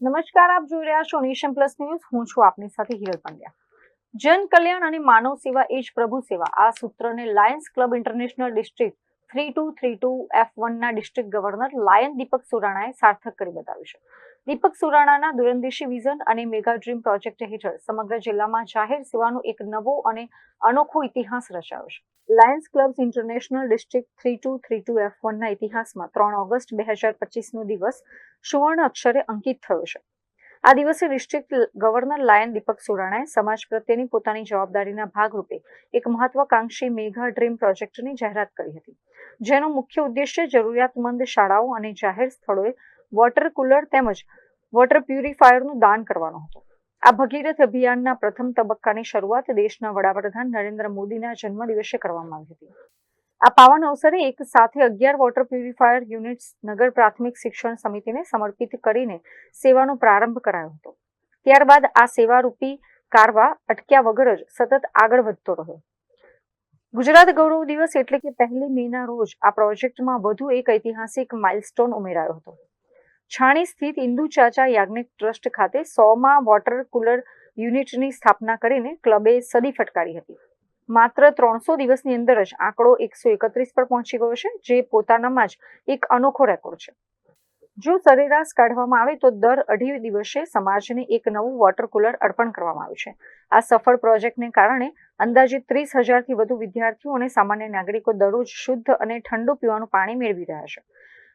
નમસ્કાર, આપ જોઈ રહ્યા છો નેશન પ્લસ ન્યૂઝ. હું છું આપની સાથે હિરલ પંડ્યા. જન કલ્યાણ અને માનવ સેવા એ જ પ્રભુ સેવા આ સૂત્રને Lions club international district 3232F1 ના ડિસ્ટ્રિક્ટ ગવર્નર લાયન દીપક સુરાણાએ સાર્થક કરી બતાવ્યું છે. દીપક સુરાણાના દૂરંદેશી વિઝન અને મેગા ડ્રીમ પ્રોજેક્ટ હેઠળ સમગ્ર જિલ્લામાં જાહેર સેવાનો એક નવો અને અનોખો ઇતિહાસ રચાયો છે. Lions clubs international district 3232F1 ના ઇતિહાસમાં 3 ઓગસ્ટ 2025નો દિવસ સુવર્ણ અક્ષરે અંકિત થયો છે. આ દિવસે ડિસ્ટ્રિક્ટ ગવર્નર લાયન દીપક સુરાણાએ સમાજ પ્રત્યેની પોતાની જવાબદારીના ભાગરૂપે એક મહત્વાકાંક્ષી મેગા ડ્રીમ પ્રોજેક્ટની જાહેરાત કરી હતી, જેનો મુખ્ય ઉદ્દેશ્ય જરૂરિયાતમંદ શાળાઓ અને જાહેર સ્થળોએ વોટર કુલર તેમજ વોટર પ્યુરિફાયરનું દાન કરવાનો હતો. આ ભગીરથ અભિયાનના પ્રથમ તબક્કાની શરૂઆત દેશના વડાપ્રધાન નરેન્દ્ર મોદીના જન્મદિવસે કરવામાં આવી હતી. આ પાવન અવસરે એક સાથે 11 વોટર પ્યુરિફાયર યુનિટ્સ નગર પ્રાથમિક શિક્ષણ સમિતિને સમર્પિત કરીને સેવાનો પ્રારંભ કરાયો હતો. ત્યારબાદ આ સેવારૂપી કારવા અટક્યા વગર જ સતત આગળ વધતો રહ્યો. ગુજરાત ગૌરવ દિવસ એટલે કે 1 મેના રોજ આ પ્રોજેક્ટમાં વધુ એક ઐતિહાસિક માઇલસ્ટોન ઉમેરાયો હતો. છાણી સ્થિત ઇન્દુ ચાચા યાજ્ઞિક ટ્રસ્ટ ખાતે 100માં વોટર કુલર યુનિટની સ્થાપના કરીને ક્લબે સદી ફટકારી હતી. માત્ર 300 દિવસની અંદર જ આંકડો 131 પર પહોંચી ગયો છે, જે પોતાનામાં જ એક અનોખો રેકોર્ડ છે. જો સરેરાશ કાઢવામાં આવે તો દર 2.5 દિવસે સમાજને એક નવું વોટર કુલર અર્પણ કરવામાં આવ્યું છે. આ સફળ પ્રોજેક્ટને કારણે અંદાજિત 30,000થી વધુ વિદ્યાર્થીઓ અને સામાન્ય નાગરિકો દરરોજ શુદ્ધ અને ઠંડુ પીવાનું પાણી મેળવી રહ્યા છે.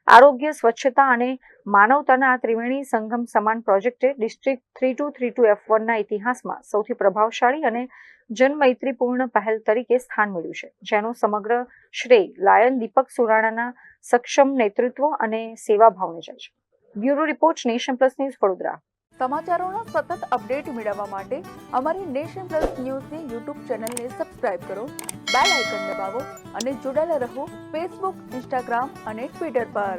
આરોગ્ય, સ્વચ્છતા અને માનવતાના આ ત્રિવેણી સંગમ સમાન પ્રોજેક્ટે ડિસ્ટ્રિક્ટ 3232F1 ના ઇતિહાસમાં સૌથી પ્રભાવશાળી અને જનમૈત્રીપૂર્ણ પહેલ તરીકે સ્થાન મેળવ્યું છે, જેનો સમગ્ર શ્રેય લાયન દીપક સુરાણાના સક્ષમ નેતૃત્વ અને સેવાભાવને જાય છે. Bureau report, nation plus news, Vadodara. સમાચારોનો સતત અપડેટ મેળવવા માટે અમારી નેશન પ્લસ ન્યૂઝની યુટ્યુબ ચેનલને સબસ્ક્રાઇબ કરો, બેલ આઇકન દબાવો અને જોડાયેલા રહો ફેસબુક, ઇન્સ્ટાગ્રામ અને ટ્વિટર પર.